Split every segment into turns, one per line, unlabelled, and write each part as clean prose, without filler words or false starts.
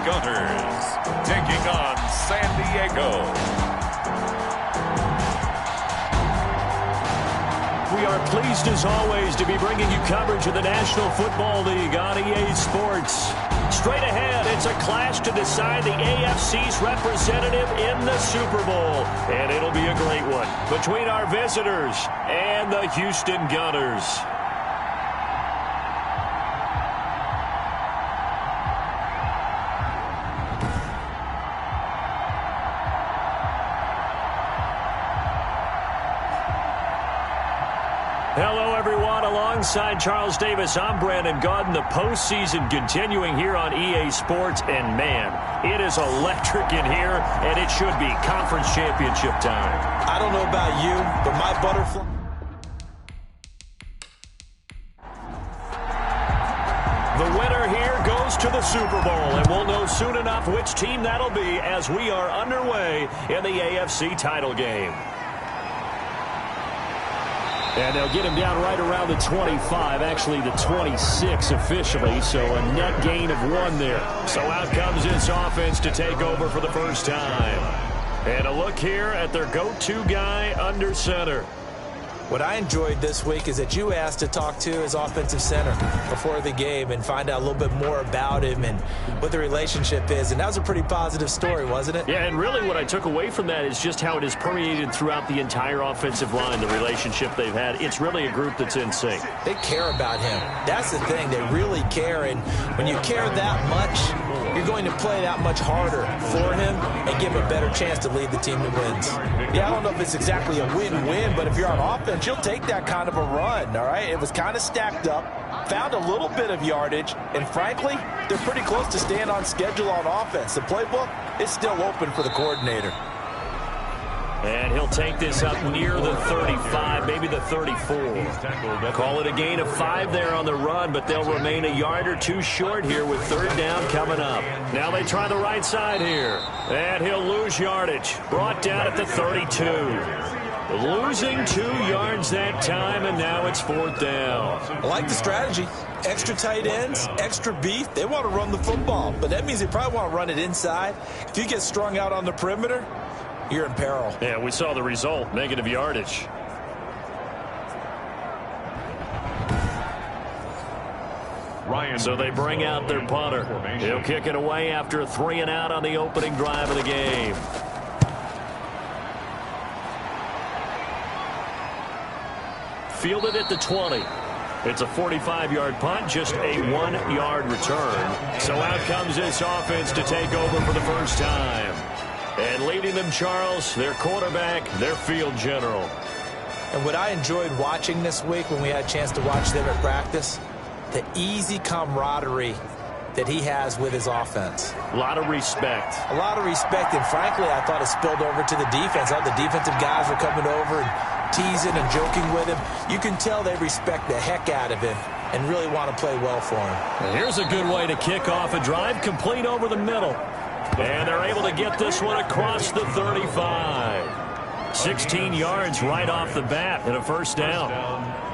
Gunners taking on San Diego.
We are pleased as always to be bringing you coverage of the National Football League on EA Sports. Straight ahead, it's a clash to decide the AFC's representative in the Super Bowl. And it'll be a great one between our visitors and the Houston Gunners. Hello, everyone. Alongside Charles Davis, I'm Brandon Gaudin. The postseason continuing here on EA Sports. And, man, it is electric in here, and it should be conference championship time.
I don't know about you, but my butterfly...
The winner here goes to the Super Bowl, and we'll know soon enough which team that'll be as we are underway in the AFC title game. And they'll get him down right around the 25, actually the 26 officially, so a net gain of 1 there. So out comes this offense to take over for the first time. And a look here at their go-to guy under center.
What I enjoyed this week is that you asked to talk to his offensive center before the game and find out a little bit more about him and what the relationship is. And that was a pretty positive story, wasn't it?
Yeah, and really what I took away from that is just how it has permeated throughout the entire offensive line, the relationship they've had. It's really a group that's in sync.
They care about him. That's the thing. They really care. And when you care that much, you're going to play that much harder for him and give him a better chance to lead the team to wins. Yeah, I don't know if it's exactly a win-win, but if you're on offense, you'll take that kind of a run, all right? It was kind of stacked up, found a little bit of yardage, and frankly, they're pretty close to staying on schedule on offense. The playbook is still open for the coordinator.
And he'll take this up near the 35, maybe the 34. Call it a gain of 5 there on the run, but they'll remain a yard or 2 short here with 3rd down coming up. Now they try the right side here. And he'll lose yardage. Brought down at the 32. Losing 2 yards that time, and now it's 4th down.
I like the strategy. Extra tight ends, extra beef. They want to run the football, but that means they probably want to run it inside. If you get strung out on the perimeter, you're in peril.
Yeah, we saw the result, negative yardage. So they bring out their punter. He'll kick it away after a 3 and out on the opening drive of the game. Fielded at the 20. It's a 45-yard punt, just a 1-yard return. So out comes this offense to take over for the first time. And leading them, Charles, their quarterback, their field general.
And what I enjoyed watching this week when we had a chance to watch them at practice, the easy camaraderie that he has with his offense.
A lot of respect.
A lot of respect, and frankly, I thought it spilled over to the defense. All the defensive guys were coming over and teasing and joking with him. You can tell they respect the heck out of him and really want to play well for him.
And here's a good way to kick off a drive, complete over the middle. And they're able to get this one across the 35. 16 yards right off the bat and a 1st down.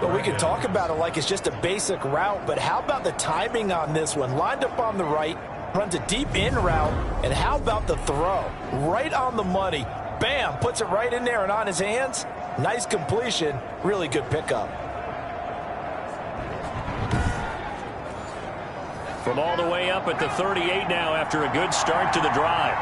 Well, we could talk about it like it's just a basic route, but how about the timing on this one? Lined up on the right, runs a deep in route, and how about the throw? Right on the money. Bam, puts it right in there and on his hands. Nice completion, really good pickup.
From all the way up at the 38 now after a good start to the drive.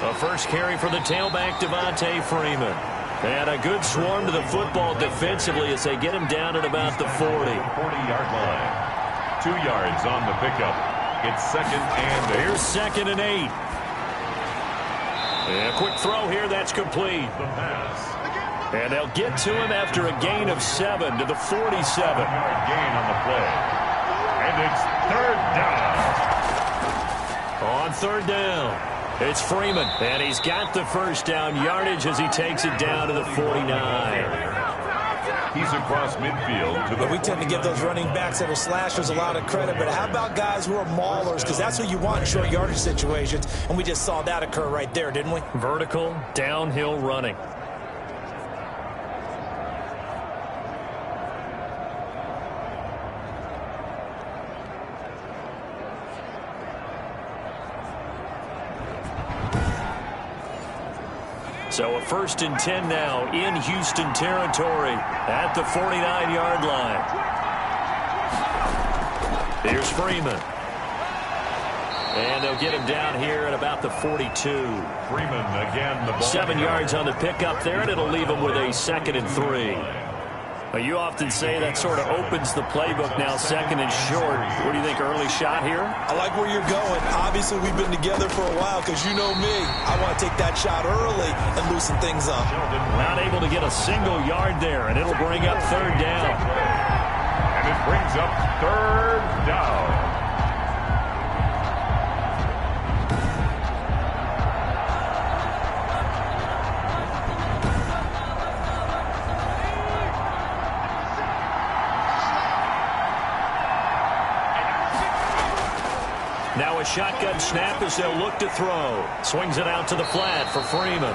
A first carry for the tailback, Devontae Freeman. And a good swarm to the football defensively as they get him down at about the 40.
40-yard line. 2 yards on the pickup. It's 2nd and 8.
Here's 2nd and 8. And a quick throw here, that's complete.
The pass.
And they'll get to him after a gain of 7 to the 47.
7-yard gain on the play. And it's 3rd down.
On 3rd down, it's Freeman. And he's got the 1st down yardage as he takes it down to the 49.
He's across midfield to the...
We tend to give those running backs that are slashers a lot of credit, but how about guys who are maulers? Because that's who you want in short yardage situations, and we just saw that occur right there, didn't we?
Vertical, downhill running. So a 1st and 10 now in Houston territory at the 49-yard line. Here's Freeman. And they'll get him down here at about the 42.
Freeman again. The ball
7 yards on the pickup there, and it'll leave him with a 2nd and 3. Well, you often say that sort of opens the playbook now, 2nd and short. What do you think, early shot here?
I like where you're going. Obviously, we've been together for a while because you know me. I want to take that shot early and loosen things up.
Not able to get a single yard there, and it'll bring up 3rd down.
And it brings up 3rd down.
Now a shotgun snap as they'll look to throw. Swings it out to the flat for Freeman.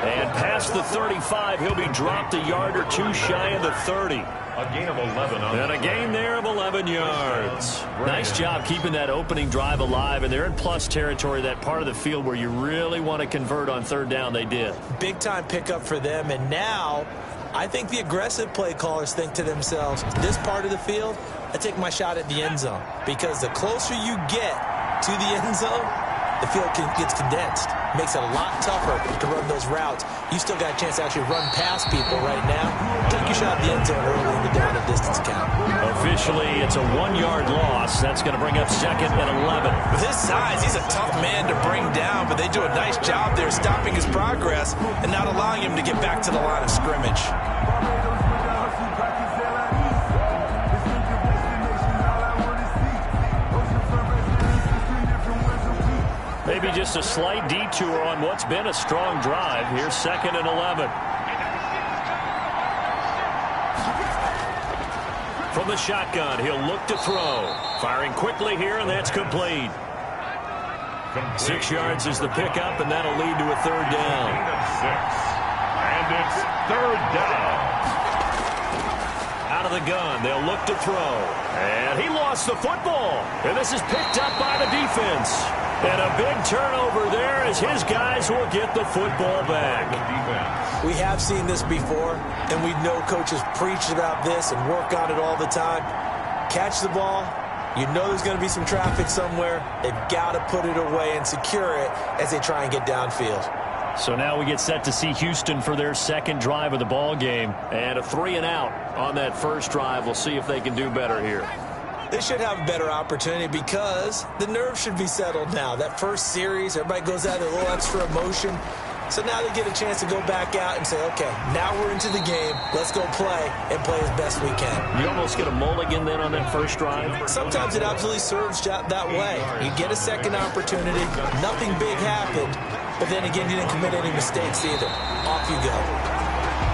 And past the 35, he'll be dropped a yard or two shy of the 30.
A gain of 11.
And a gain there of 11 yards. Nice job keeping that opening drive alive, and they're in plus territory, that part of the field where you really want to convert on 3rd down. They did.
Big time pickup for them, and now I think the aggressive play callers think to themselves, this part of the field, I take my shot at the end zone, because the closer you get to the end zone, the field gets condensed. Makes it a lot tougher to run those routes. You still got a chance to actually run past people right now. Take your shot at the end zone early in the down and distance count.
Officially, it's a 1-yard loss. That's going to bring up 2nd and 11.
With his size, he's a tough man to bring down, but they do a nice job there stopping his progress and not allowing him to get back to the line of scrimmage.
Maybe just a slight detour on what's been a strong drive. Here's 2nd and 11. From the shotgun, he'll look to throw. Firing quickly here, and that's complete. 6 yards is the pickup, and that'll lead to a 3rd down.
And it's 3rd down.
Out of the gun, they'll look to throw. And he lost the football. And this is picked up by the defense. And a big turnover there as his guys will get the football back.
We have seen this before, and we know coaches preach about this and work on it all the time. Catch the ball. You know there's going to be some traffic somewhere. They've got to put it away and secure it as they try and get downfield.
So now we get set to see Houston for their 2nd drive of the ball game. And a 3-and-out on that first drive. We'll see if they can do better here.
They should have a better opportunity because the nerves should be settled now. That first series, everybody goes out with a little extra emotion. So now they get a chance to go back out and say, okay, now we're into the game. Let's go play and play as best we can.
You almost get a mulligan then on that first drive?
Sometimes it absolutely serves that way. You get a second opportunity. Nothing big happened. But then again, you didn't commit any mistakes either. Off you go.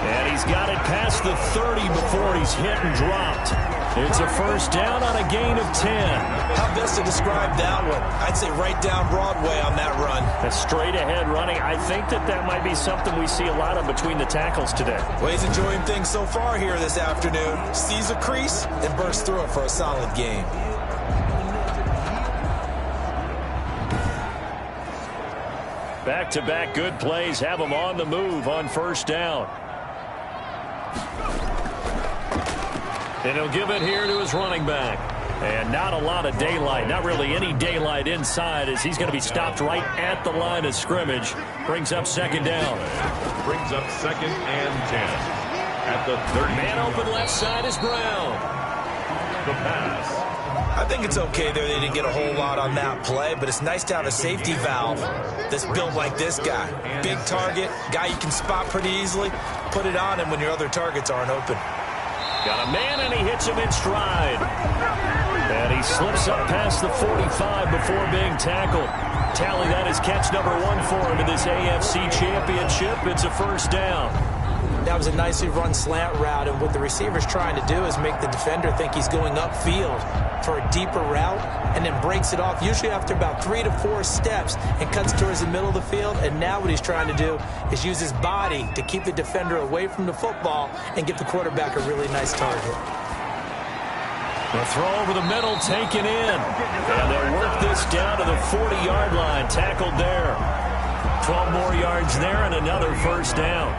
And he's got it past the 30 before he's hit and dropped. It's a 1st down on a gain of 10.
How best to describe that one? I'd say right down Broadway on that run.
A straight ahead running. I think that might be something we see a lot of between the tackles today.
Well, he's enjoying things so far here this afternoon. Sees a crease and bursts through it for a solid game.
Back-to-back good plays have him on the move on 1st down. And he'll give it here to his running back. And not a lot of daylight, not really any daylight inside as he's going to be stopped right at the line of scrimmage. Brings up 2nd down.
Brings up 2nd and 10. At the 30.
Man open left side is Brown.
The pass.
I think it's okay there. They didn't get a whole lot on that play, but it's nice to have a safety valve that's built like this guy. Big target, guy you can spot pretty easily. Put it on him when your other targets aren't open.
Got a man, and he hits him in stride. And he slips up past the 45 before being tackled. Tally that is catch number 1 for him in this AFC Championship. It's a 1st down.
That was a nicely run slant route, and what the receiver's trying to do is make the defender think he's going upfield for a deeper route and then breaks it off, usually after about 3 to 4 steps, and cuts towards the middle of the field. And now what he's trying to do is use his body to keep the defender away from the football and get the quarterback a really nice target.
The throw over the middle taken in. And they'll work this down to the 40-yard line. Tackled there. 12 more yards there and another first down.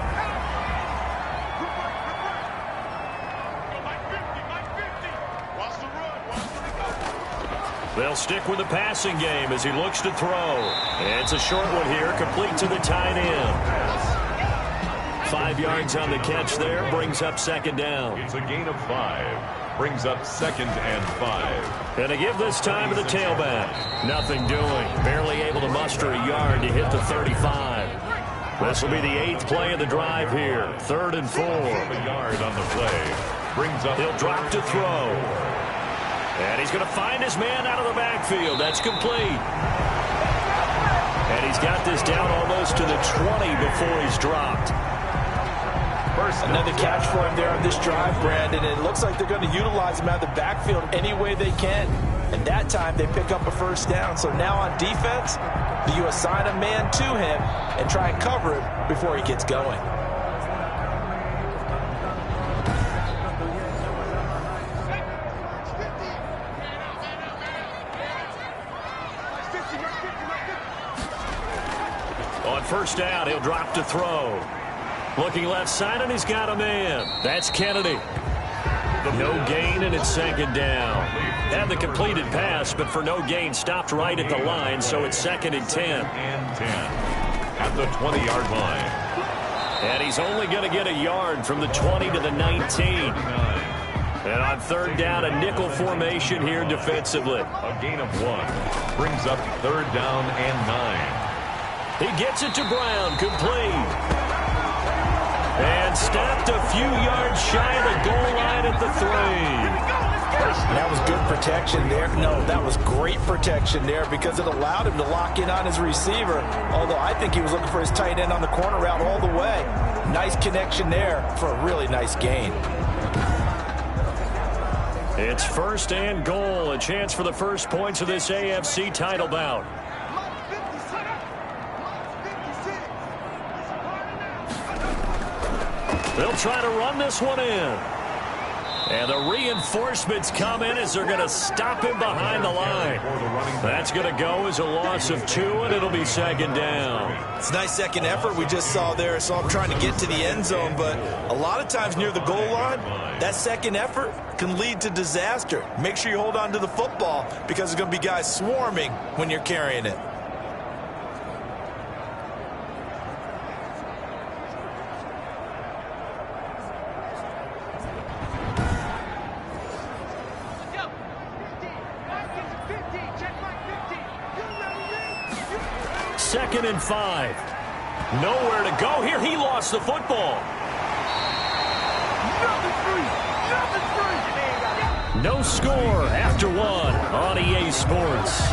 They'll stick with the passing game as he looks to throw. It's a short one here, complete to the tight end. 5 yards on the catch there, brings up second down.
It's a gain of 5. Brings up 2nd and 5.
And to give this time to the tailback. Nothing doing. Barely able to muster a yard to hit the 35. This will be the 8th play of the drive here. 3rd and 4.
A yard on the play. Brings up.
He'll drop to throw. And he's going to find his man out of the backfield. That's complete. And he's got this down almost to the 20 before he's dropped.
Another catch for him there on this drive, Brandon. It looks like they're going to utilize him out of the backfield any way they can. And that time they pick up a first down. So now on defense, do you assign a man to him and try and cover him before he gets going?
On first down, he'll drop to throw. Looking left side, and he's got a man. That's Kennedy. No gain, and it's second down. Had the completed pass, but for no gain, stopped right at the line, so it's 2nd and 10.
And 10 at the 20-yard line.
And he's only going to get a yard from the 20 to the 19. And on third down, a nickel formation here defensively.
A gain of 1. Brings up 3rd down and 9.
He gets it to Brown, complete. And stopped a few yards shy of the goal line at the 3.
That was good protection there. No, that was great protection there because it allowed him to lock in on his receiver. Although I think he was looking for his tight end on the corner route all the way. Nice connection there for a really nice gain.
It's 1st and goal. A chance for the first points of this AFC title bout. They'll try to run this one in. And the reinforcements come in as they're going to stop him behind the line. That's going to go as a loss of 2, and it'll be second down.
It's a nice second effort we just saw there. So I'm trying to get to the end zone, but a lot of times near the goal line, that second effort can lead to disaster. Make sure you hold on to the football because there's going to be guys swarming when you're carrying it.
Second and 5. Nowhere to go here. He lost the football. No score after 1 on EA Sports.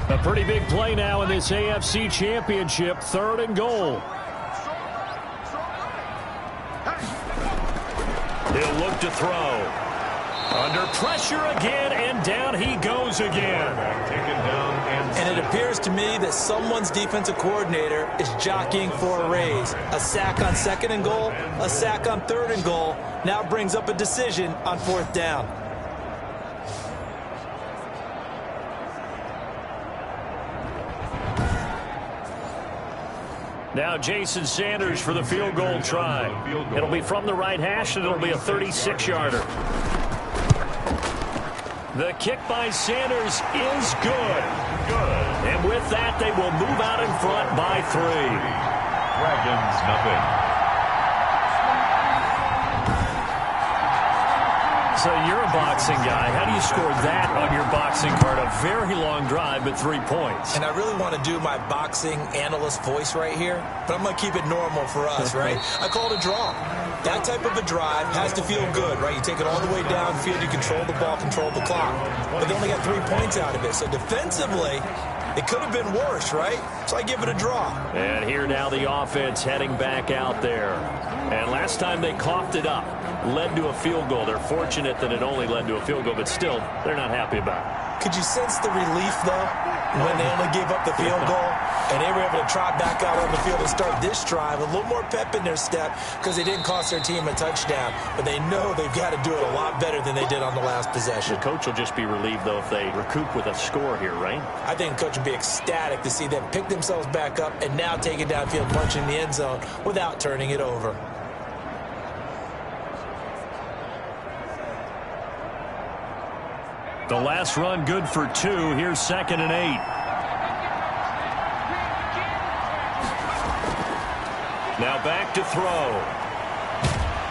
A pretty big play now in this AFC Championship. 3rd and goal. He'll look to throw. Under pressure again, and down he goes again.
Taken down
and it appears to me that someone's defensive coordinator is jockeying for a raise. A sack on 2nd and goal, a sack on 3rd and goal, now brings up a decision on 4th down.
Now Jason Sanders for the field goal try. It'll be from the right hash, and it'll be a 36-yarder. The kick by Sanders is good. And with that, they will move out in front by 3.
Dragons, nothing.
So you're a boxing guy. How do you score that on your boxing card? A very long drive, but 3 points.
And I really want to do my boxing analyst voice right here, but I'm going to keep it normal for us, right? I call it a draw. That type of a drive has to feel good, right? You take it all the way downfield, you control the ball, control the clock. But they only got 3 points out of it. So defensively, it could have been worse, right? So I give it a draw.
And here now the offense heading back out there. And last time they coughed it up. led to a field goal. They're fortunate that it only led to a field goal, but still, they're not happy about it.
Could you sense the relief, though, when they only gave up the field goal and they were able to trot back out on the field and start this drive? A little more pep in their step because they didn't cost their team a touchdown, but they know they've got to do it a lot better than they did on the last possession.
The coach will just be relieved, though, if they recoup with a score here, right?
I think the coach would be ecstatic to see them pick themselves back up and now take it downfield, punch in the end zone without turning it over.
The last run good for 2. Here's 2nd and 8. Now back to throw.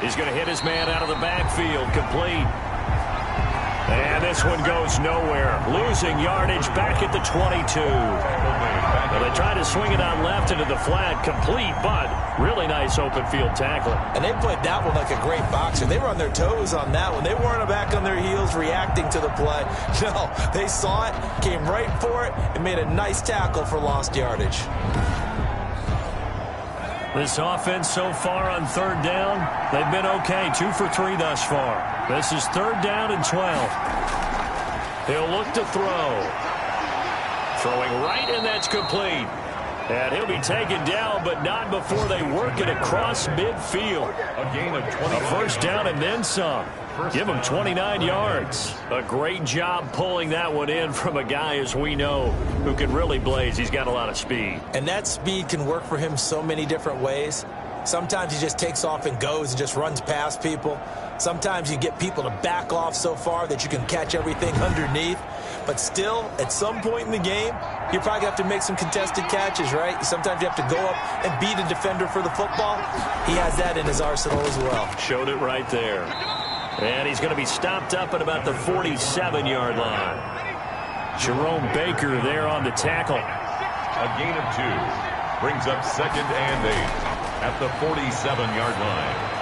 He's going to hit his man out of the backfield. Complete. And this one goes nowhere. Losing yardage back at the 22. Well, they tried to swing it on left into the flat. Complete, but really nice open field tackling.
And they played that one like a great boxer. They were on their toes on that one. They weren't back on their heels reacting to the play. No, they saw it, came right for it, and made a nice tackle for lost yardage.
This offense so far on 3rd down, they've been okay. 2 for 3 thus far. This is 3rd down and 12. He'll look to throw. Throwing right, and that's complete. And he'll be taken down, but not before they work it across midfield.
A gain of 20.
A first down and then some. Give him 29 yards. A great job pulling that one in from a guy, as we know, who can really blaze. He's got a lot of speed.
And that speed can work for him so many different ways. Sometimes he just takes off and goes and just runs past people. Sometimes you get people to back off so far that you can catch everything underneath. But still, at some point in the game, you probably have to make some contested catches, right? Sometimes you have to go up and beat a defender for the football. He has that in his arsenal as well.
Showed it right there. And he's going to be stopped up at about the 47-yard line. Jerome Baker there on the tackle.
A gain of 2. Brings up 2nd and 8 at the 47-yard line.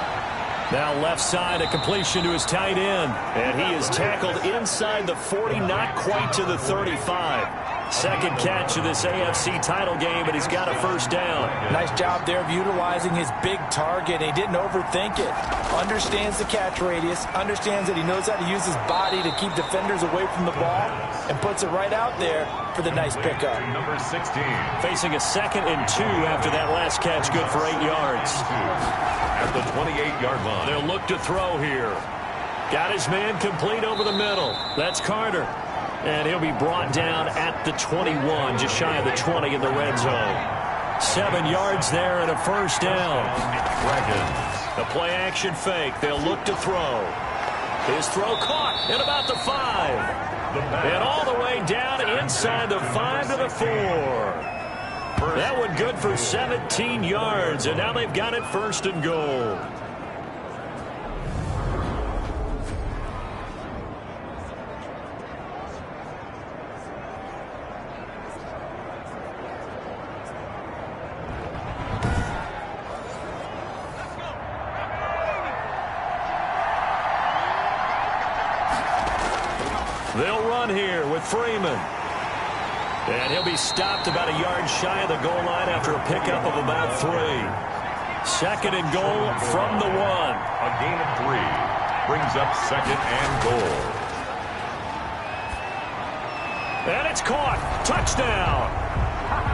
Now left side, a completion to his tight end. And he is tackled inside the 40, not quite to the 35. Second catch of this AFC title game, and he's got a first down.
Nice job there of utilizing his big target. He didn't overthink it. Understands the catch radius, understands that he knows how to use his body to keep defenders away from the ball, and puts it right out there for the nice pickup.
Number 16.
Facing a 2nd and 2 after that last catch, good for 8 yards.
At the 28-yard line.
They'll look to throw here. Got his man complete over the middle. That's Carter. And he'll be brought down at the 21, just shy of the 20 in the red zone. 7 yards there and a first down. The play action fake. They'll look to throw. His throw caught at about the 5. And all the way down inside the 5 to the 4. That one good for 17 yards, and now they've got it 1st and goal. They'll run here with Freeman. And he'll be stopped about a yard shy of the goal line after a pickup of about 3. 2nd and goal from the 1.
A gain of 3. Brings up 2nd and goal.
And it's caught. Touchdown.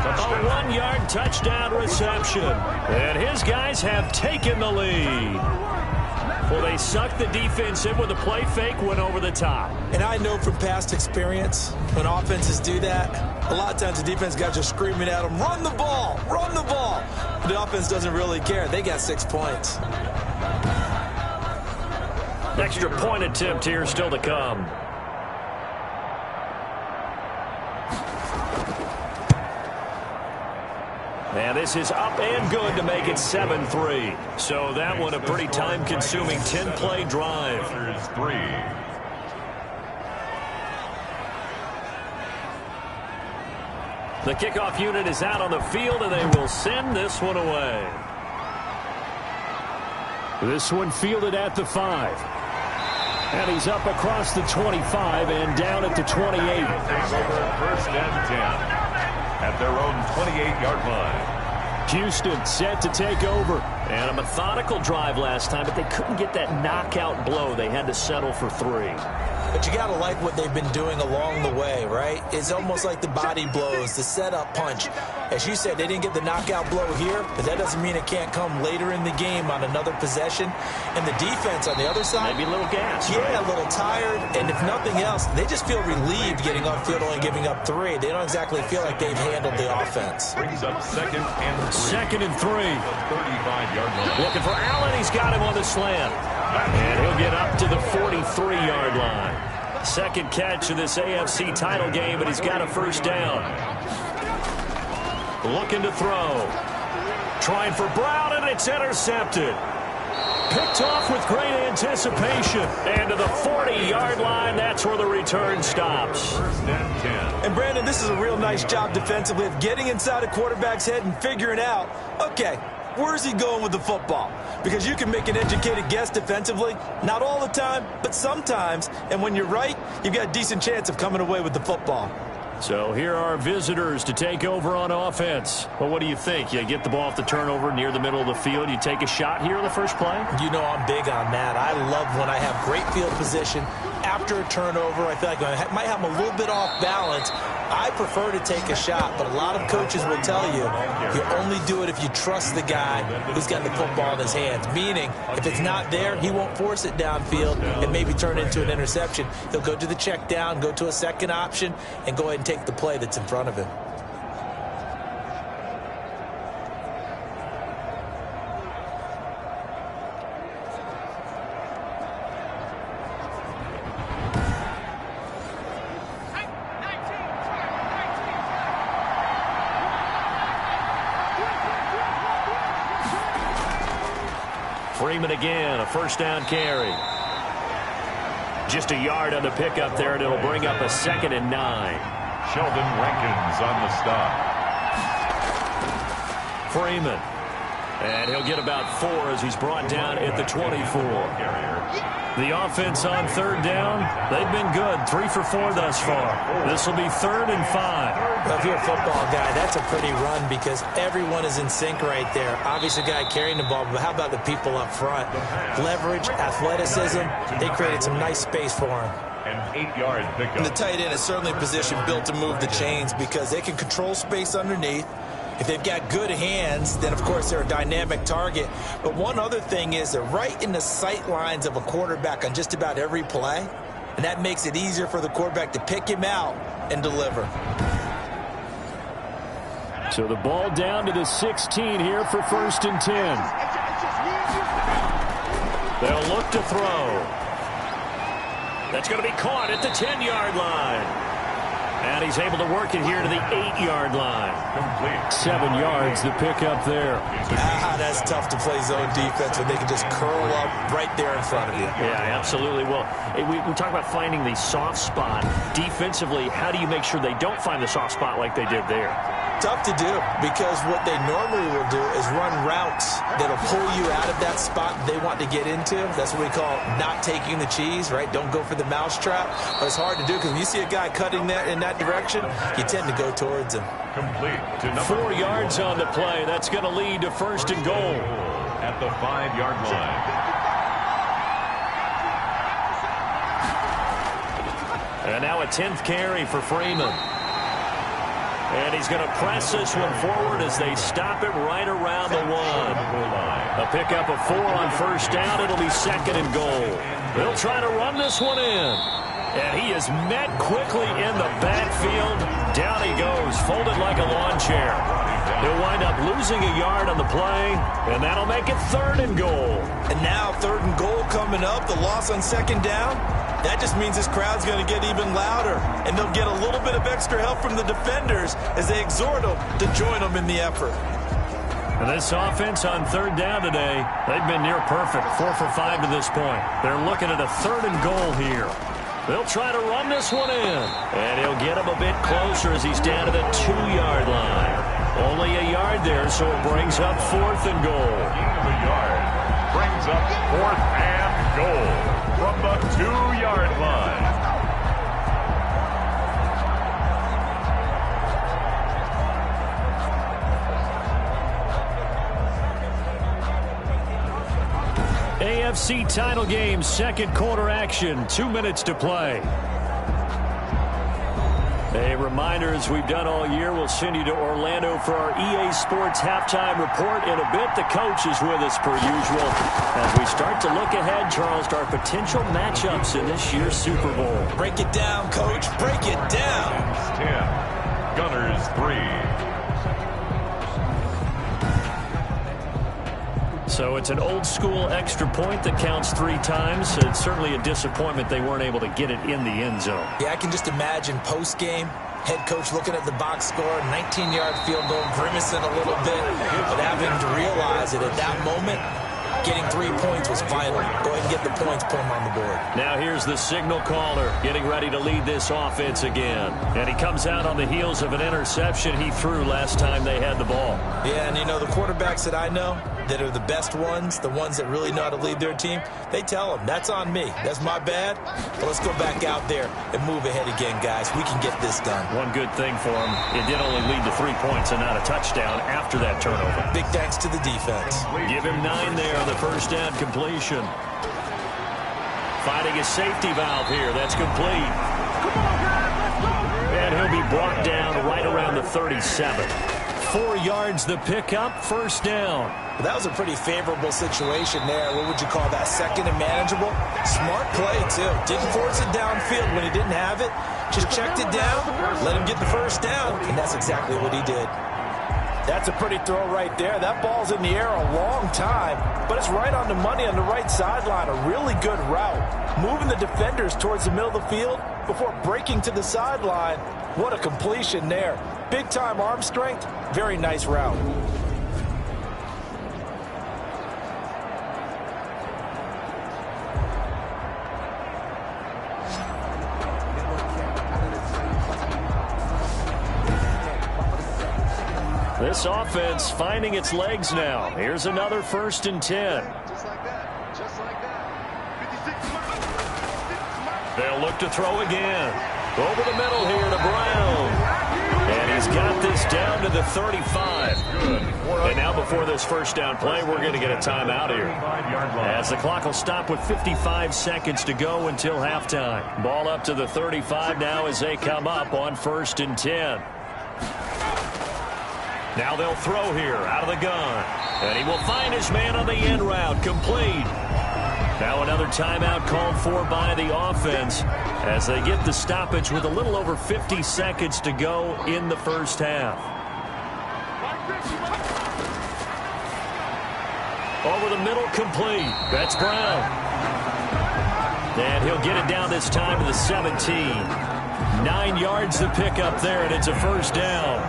A 1-yard touchdown reception. And his guys have taken the lead. Well, they sucked the defense in with a play fake, went over the top.
And I know from past experience, when offenses do that, a lot of times the defense guys are screaming at them, run the ball, run the ball. But the offense doesn't really care. They got 6 points.
Extra point attempt here still to come. And this is up and good to make it 7-3. So that one a pretty time-consuming 10-play drive.
3.
The kickoff unit is out on the field, and they will send this one away. This one fielded at the 5. And he's up across the 25 and down at the 28.
1st and 10 at their own 28-yard line.
Houston set to take over. And a methodical drive last time, but they couldn't get that knockout blow. They had to settle for 3.
But you got to like what they've been doing along the way, right? It's almost like the body blows, the setup punch. As you said, they didn't get the knockout blow here, but that doesn't mean it can't come later in the game on another possession. And the defense on the other side,
maybe a little gas.
Yeah,
right?
A little tired. And if nothing else, they just feel relieved getting off field only giving up 3. They don't exactly feel like they've handled the offense.
Brings up second and 3.
Second and 3.
35-yard line.
Looking for Allen. He's got him on the slant. And he'll get up to the 43-yard line. Second catch of this AFC title game, but he's got a first down. Looking to throw. Trying for Brown, and it's intercepted. Picked off with great anticipation. And to the 40-yard line, that's where the return stops.
First and 10.
And, Brandon, this is a real nice job defensively of getting inside a quarterback's head and figuring out, okay, where's he going with the football? Because you can make an educated guess defensively, not all the time, but sometimes. And when you're right, you've got a decent chance of coming away with the football.
So here are visitors to take over on offense. Well, what do you think? You get the ball off the turnover near the middle of the field. You take a shot here in the first play?
You know I'm big on that. I love when I have great field position. After a turnover, I feel like I might have them a little bit off balance. I prefer to take a shot, but a lot of coaches will tell you only do it if you trust the guy who's got the football in his hands. Meaning, if it's not there, he won't force it downfield and maybe turn it into an interception. He'll go to the check down, go to a second option, and go ahead and take the play that's in front of him.
Freeman again, a first down carry. Just a yard on the pickup there, and it'll bring up a 2nd and 9.
Sheldon Rankins on the stop.
Freeman. And he'll get about 4 as he's brought down at the 24. The offense on third down, they've been good. 3 for 4 thus far. This will be 3rd and 5.
Well, if you're a football guy, that's a pretty run because everyone is in sync right there. Obviously, the guy carrying the ball, but how about the people up front? Leverage, athleticism, they created some nice space for him.
An 8-yard pickup.
And the tight end is certainly a position built to move the chains because they can control space underneath. If they've got good hands, then, of course, they're a dynamic target. But one other thing is they're right in the sight lines of a quarterback on just about every play, and that makes it easier for the quarterback to pick him out and deliver.
So the ball down to the 16 here for 1st and 10. They'll look to throw. That's going to be caught at the 10-yard line. And he's able to work it here to the 8-yard line. 7 yards the pickup there.
That's tough to play zone defense when they can just curl up right there in front of you.
Yeah, absolutely. Well, we talk about finding the soft spot. Defensively, how do you make sure they don't find the soft spot like they did there?
Tough to do because what they normally will do is run routes that'll pull you out of that spot they want to get into. That's what we call not taking the cheese, right? Don't go for the mousetrap. But it's hard to do because when you see a guy cutting that in that direction, you tend to go towards him.
Complete to
4 yards on the play. That's going to lead to 1st and goal.
At the 5-yard line.
And now a 10th carry for Freeman. And he's going to press this one forward as they stop it right around the 1. A pickup of 4 on first down. It'll be 2nd and goal. They'll try to run this one in. And he is met quickly in the backfield. Down he goes, folded like a lawn chair. He'll wind up losing a yard on the play, and that'll make it 3rd and goal.
And now 3rd and goal coming up, the loss on 2nd down. That just means this crowd's going to get even louder, and they'll get a little bit of extra help from the defenders as they exhort them to join them in the effort.
And this offense on 3rd down today, they've been near perfect, 4 for 5 to this point. They're looking at a 3rd and goal here. They'll try to run this one in, and he'll get him a bit closer as he's down to the 2-yard line. Only a yard there, so it brings up 4th and goal.
A yard brings up 4th and goal from the 2-yard line.
AFC title game, second quarter action, 2 minutes to play. A reminder, as we've done all year, we'll send you to Orlando for our EA Sports halftime report in a bit. The coach is with us per usual as we start to look ahead, Charles, to our potential matchups in this year's Super Bowl.
Break it down, Coach. Break it down.
10, Gunners 3.
So it's an old-school extra point that counts 3 times. It's certainly a disappointment they weren't able to get it in the end zone.
Yeah, I can just imagine post-game, head coach looking at the box score, 19-yard field goal, grimacing a little bit, but having to realize that at that moment, getting 3 points was vital. Go ahead and get the points, put them on the board.
Now here's the signal caller getting ready to lead this offense again. And he comes out on the heels of an interception he threw last time they had the ball.
Yeah, and you know, the quarterbacks that I know that are the best ones, the ones that really know how to lead their team, they tell them, that's on me. That's my bad. But let's go back out there and move ahead again, guys. We can get this done.
One good thing for him, it did only lead to 3 points and not a touchdown after that turnover.
Big thanks to the defense.
Give him 9 there on the first down completion. Finding a safety valve here. That's complete. And he'll be brought down right around the 37. 4 yards the pickup, first down.
That was a pretty favorable situation there. What would you call that? Second and manageable? Smart play, too. Didn't force it downfield when he didn't have it. Just checked it down, let him get the first down, and that's exactly what he did. That's a pretty throw right there. That ball's in the air a long time, but it's right on the money on the right sideline. A really good route. Moving the defenders towards the middle of the field before breaking to the sideline. What a completion there. Big-time arm strength. Very nice route.
This offense finding its legs now. Here's another 1st and 10. They'll look to throw again. Over the middle here to Brown. And he's got this down to the 35. And now before this first down play, we're going to get a timeout here, as the clock will stop with 55 seconds to go until halftime. Ball up to the 35 now as they come up on 1st and 10. Now they'll throw here out of the gun. And he will find his man on the end route. Complete. Now another timeout called for by the offense as they get the stoppage with a little over 50 seconds to go in the first half. Over the middle, complete. That's Brown. And he'll get it down this time to the 17. 9 yards to pick up there, and it's a first down.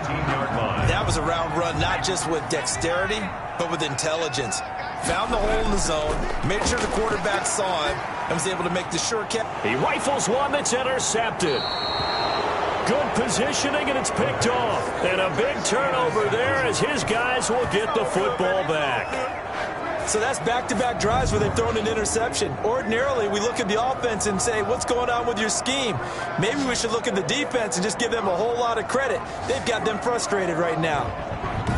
That was a round run, not just with dexterity, but with intelligence. Found the hole in the zone, made sure the quarterback saw him, and was able to make the sure catch.
He rifles one that's intercepted. Good positioning, and it's picked off. And a big turnover there as his guys will get the football back.
So that's back-to-back drives where they've thrown an interception. Ordinarily, we look at the offense and say, what's going on with your scheme? Maybe we should look at the defense and just give them a whole lot of credit. They've got them frustrated right now.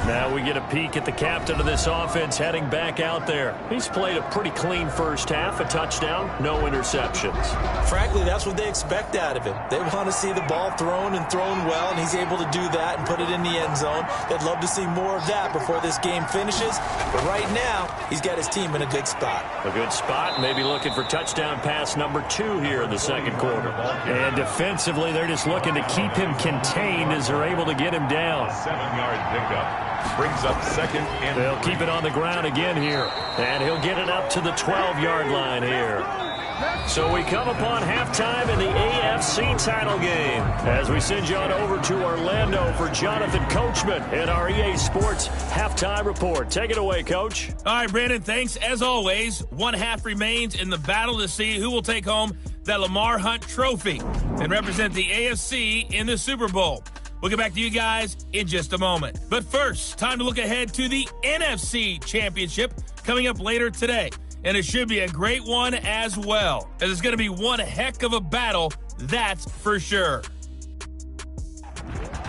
Now we get a peek at the captain of this offense heading back out there. He's played a pretty clean first half, a touchdown, no interceptions.
Frankly, that's what they expect out of him. They want to see the ball thrown and thrown well, and he's able to do that and put it in the end zone. They'd love to see more of that before this game finishes. But right now, he's got his team in a good spot.
A good spot, maybe looking for touchdown pass number 2 here in the second quarter. And defensively, they're just looking to keep him contained as they're able to get him down.
7-yard pickup. Brings up second and
they'll keep it on the ground again here. And he'll get it up to the 12-yard line here. So we come upon halftime in the AFC title game as we send you on over to Orlando for Jonathan Coachman in our EA Sports halftime report. Take it away, Coach.
All right, Brandon, thanks. As always, one half remains in the battle to see who will take home that Lamar Hunt trophy and represent the AFC in the Super Bowl. We'll get back to you guys in just a moment. But first, time to look ahead to the NFC Championship coming up later today. And it should be a great one as well, as it's going to be one heck of a battle, that's for sure.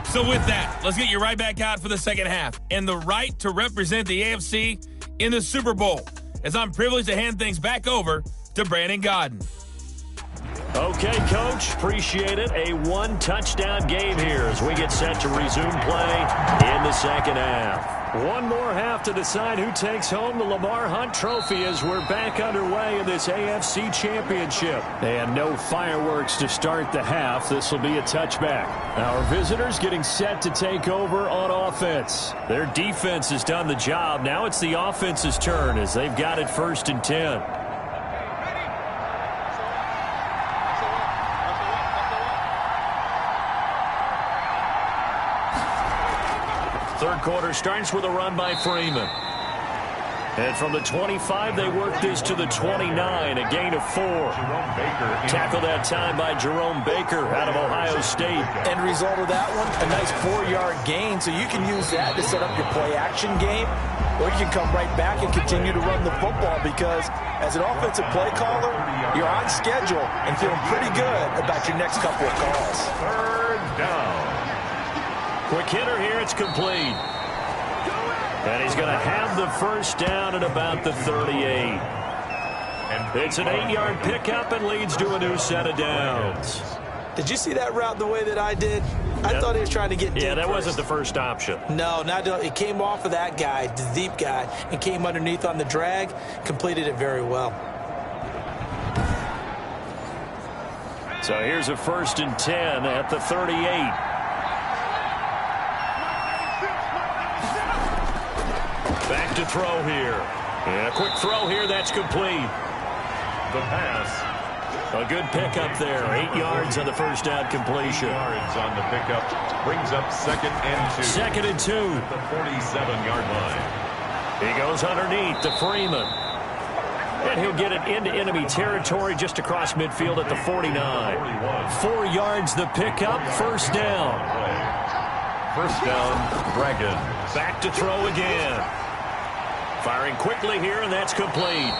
So with that, let's get you right back out for the second half and the right to represent the AFC in the Super Bowl. as I'm privileged to hand things back over to Brandon Gaudin.
Okay, Coach, appreciate it. A one-touchdown game here as we get set to resume play in the second half. One more half to decide who takes home the Lamar Hunt Trophy as we're back underway in this AFC Championship. And no fireworks to start the half. This will be a touchback. Our visitors getting set to take over on offense. Their defense has done the job. Now it's the offense's turn as they've got it 1st and 10. Third quarter starts with a run by Freeman. And from the 25, they work this to the 29, a gain of 4. Tackle that time by Jerome Baker out of Ohio State.
End result of that one, a nice 4-yard gain, so you can use that to set up your play-action game, or you can come right back and continue to run the football because as an offensive play caller, you're on schedule and feeling pretty good about your next couple of calls.
3rd down.
Quick hitter here, it's complete. And he's going to have the 1st down at about the 38. It's an 8-yard pickup and leads to a new set of downs.
Did you see that route the way that I did? I thought he was trying to get deep.
Yeah, that wasn't the first option.
No, it came off of that guy, the deep guy, and came underneath on the drag, completed it very well.
So here's a 1st and 10 at the 38. Back to throw here. And a quick throw here, that's complete.
The pass.
A good pickup there. 8 yards on the 1st down completion.
8 yards on the pickup. Brings up 2nd and 2.
2nd and 2.
At the 47-yard line.
He goes underneath to Freeman. And he'll get it into enemy territory just across midfield at the 49. 4 yards the pickup, 1st down.
1st down, Dragon.
Back to throw again. Firing quickly here, and that's complete.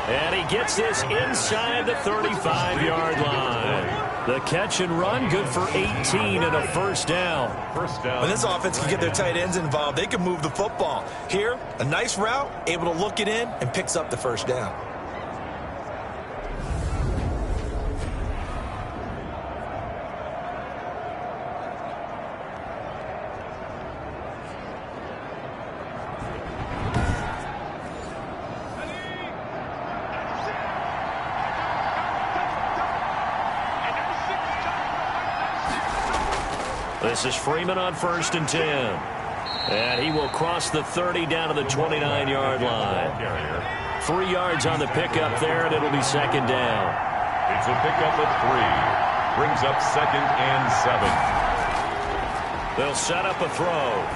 And he gets this inside the 35-yard line. The catch and run, good for 18 and a 1st down.
1st down.
When this offense can get their tight ends involved, they can move the football. Here, a nice route, able to look it in, and picks up the 1st down.
This is Freeman on 1st and 10. And he will cross the 30 down to the 29-yard line. 3 yards on the pickup there, and it'll be 2nd down.
It's a pickup of 3. Brings up 2nd and 7.
They'll set up a throw.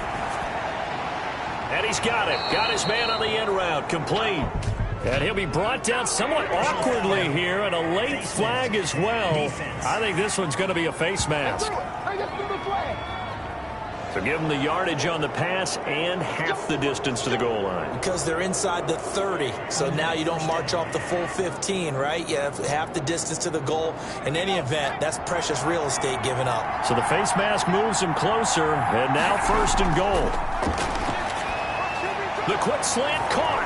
And he's got it. Got his man on the end route. Complete. And he'll be brought down somewhat awkwardly here, and a late flag as well. I think this one's going to be a face mask. So give them the yardage on the pass and half the distance to the goal line.
Because they're inside the 30, so now you don't march off the full 15, right? You have half the distance to the goal. In any event, that's precious real estate given up.
So the face mask moves him closer, and now 1st and goal. The quick slant caught.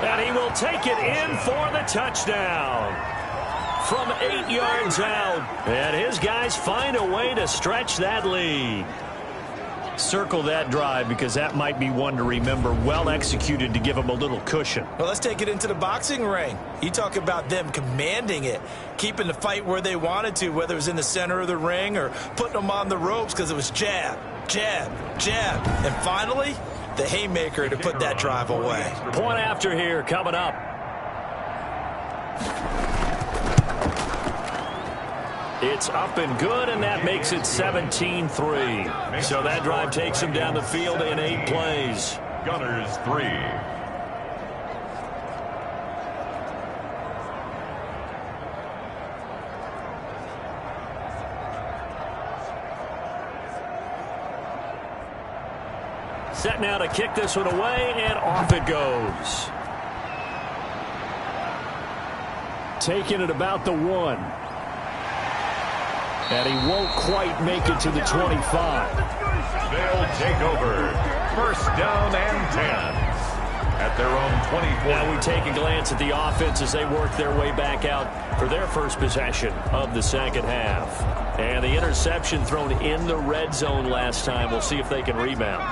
And he will take it in for the touchdown. From 8 yards out. And his guys find a way to stretch that lead. Circle that drive because that might be one to remember. Well executed to give him a little cushion.
Well, let's take it into the boxing ring. You talk about them commanding it, keeping the fight where they wanted to, whether it was in the center of the ring or putting them on the ropes because it was jab, jab, jab. And finally, the haymaker to put that drive away.
Point after here coming up. It's up and good, and that makes it 17-3. So that drive takes him down the field in 8 plays.
Gunners 3.
Set now to kick this one away, and off it goes. Taking it about the 1. And he won't quite make it to the 25.
They'll take over. 1st down and 10. at their own 24.
Now we take a glance at the offense as they work their way back out for their first possession of the second half. And the interception thrown in the red zone last time. We'll see if they can rebound.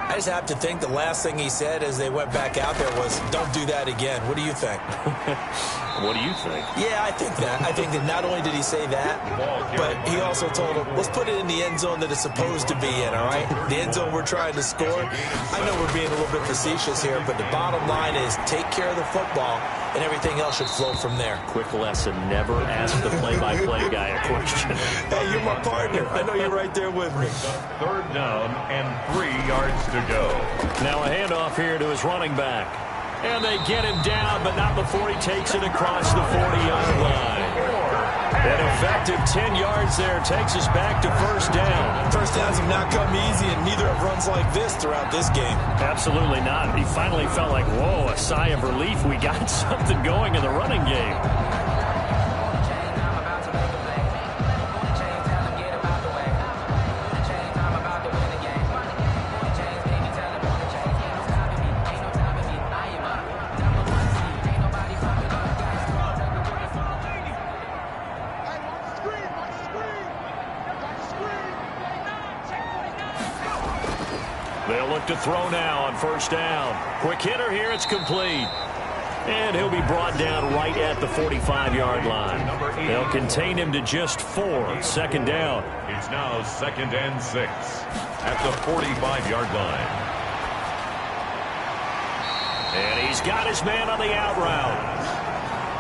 I just have to think the last thing he said as they went back out there was, don't do that again. What do you think?
What do you think?
Yeah, I think that. I think that not only did he say that, but he also told him, let's put it in the end zone that it's supposed to be in, all right? The end zone we're trying to score. I know we're being a little bit facetious here, but the bottom line is take care of the football, and everything else should flow from there.
Quick lesson, never ask the play-by-play guy a question.
Hey, you're my partner. I know you're right there with me.
Third down and 3 yards to go.
Now a handoff here to his running back. And they get him down, but not before he takes it across the 40-yard line. An effective 10 yards there takes us back to first down.
First downs have not come easy, and neither have runs like this throughout this game.
Absolutely not. He finally felt like, whoa, a sigh of relief. We got something going in the running game. They'll look to throw now on first down. Quick hitter here, it's complete. And he'll be brought down right at the 45-yard line. They'll contain him to just 4. Second down.
It's now 2nd and 6 at the 45-yard line.
And he's got his man on the out route.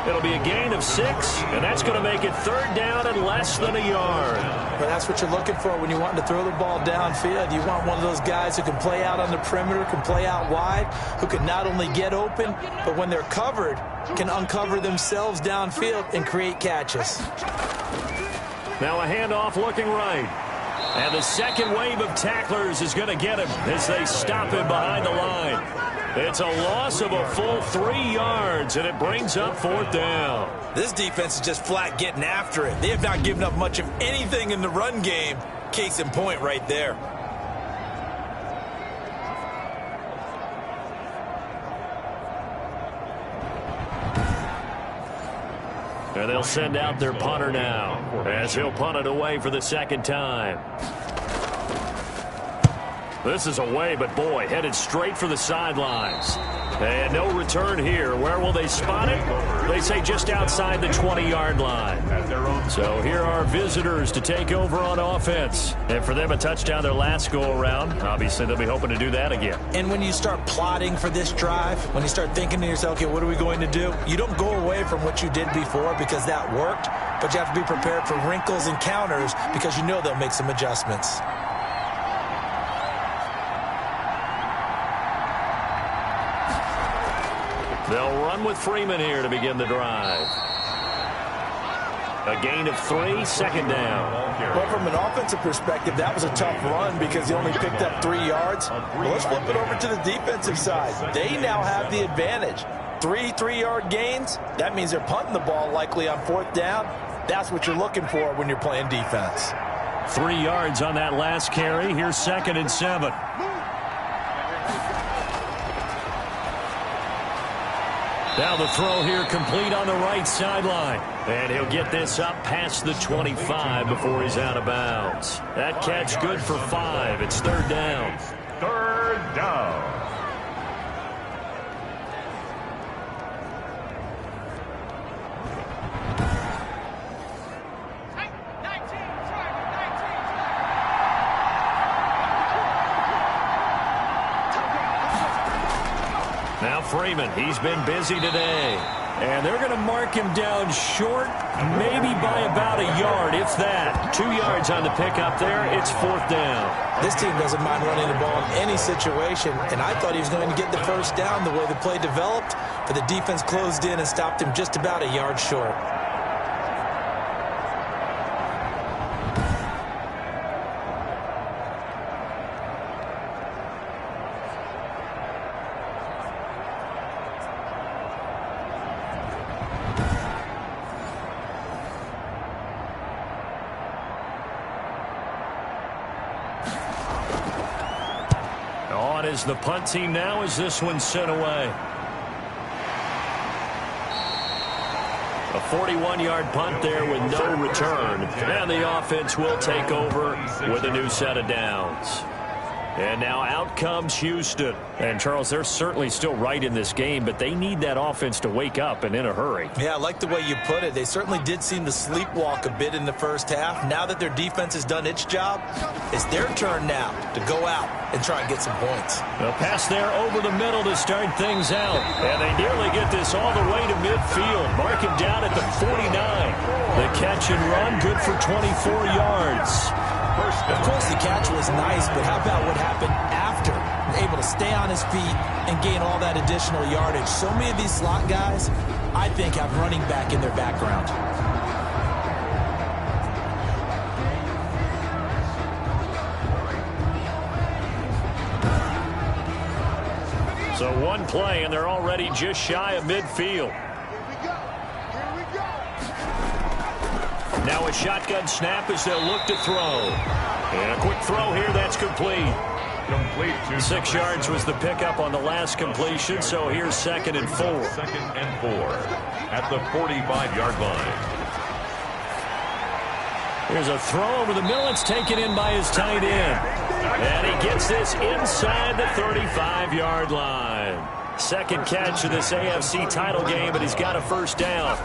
It'll be a gain of 6, and that's going to make it third down and less than a yard.
But that's what you're looking for when you want to throw the ball downfield. You want one of those guys who can play out on the perimeter, can play out wide, who can not only get open, but when they're covered, can uncover themselves downfield and create catches.
Now a handoff looking right. And the second wave of tacklers is going to get him as they stop him behind the line. It's a loss of a full 3 yards, and it brings up fourth down.
This defense is just flat getting after it. They have not given up much of anything in the run game. Case in point right there.
And they'll send out their punter now as he'll punt it away for the second time. This is away, but boy, headed straight for the sidelines. And no return here. Where will they spot it? They say just outside the 20-yard line. So here are visitors to take over on offense. And for them, a touchdown their last go-around. Obviously, they'll be hoping to do that again.
And when you start plotting for this drive, when you start thinking to yourself, okay, what are we going to do? You don't go away from what you did before because that worked, but you have to be prepared for wrinkles and counters because you know they'll make some adjustments.
They'll run with Freeman here to begin the drive. A gain of 3, second down.
Well, from an offensive perspective, that was a tough run because he only picked up 3 yards. Well, let's flip it over to the defensive side. They now have the advantage. 3 3-yard gains, that means they're punting the ball likely on fourth down. That's what you're looking for when you're playing defense.
3 yards on that last carry. Here's 2nd and 7. Now the throw here complete on the right sideline. And he'll get this up past the 25 before he's out of bounds. That catch good for 5. It's third down.
Third down.
Now Freeman, he's been busy today. And they're going to mark him down short, maybe by about a yard, if that. 2 yards on the pickup there. It's fourth down.
This team doesn't mind running the ball in any situation, and I thought he was going to get the first down the way the play developed, but the defense closed in and stopped him just about a yard short.
on as the punt team now as this one's sent away. A 41-yard punt there with no return. And the offense will take over with a new set of downs. And now out comes Houston. And, Charles, they're certainly still right in this game, but they need that offense to wake up and in a hurry.
Yeah, I like the way you put it. They certainly did seem to sleepwalk a bit in the first half. Now that their defense has done its job, it's their turn now to go out and try and get some points.
A pass there over the middle to start things out. And they nearly get this all the way to midfield. Mark him down at the 49. The catch and run, good for 24 yards.
Of course, the catch was nice, but how about what happened after? Able to stay on his feet and gain all that additional yardage. So many of these slot guys, I think, have running back in their background.
So one play, and they're already just shy of midfield. Now a shotgun snap as they'll look to throw. And a quick throw here, that's complete. 6 yards was the pickup on the last completion, so here's 2nd and 4.
2nd and 4 at the 45-yard line.
Here's a throw over the middle. It's taken in by his tight end. And he gets this inside the 35-yard line. Second catch of this AFC title game, but he's got a first down.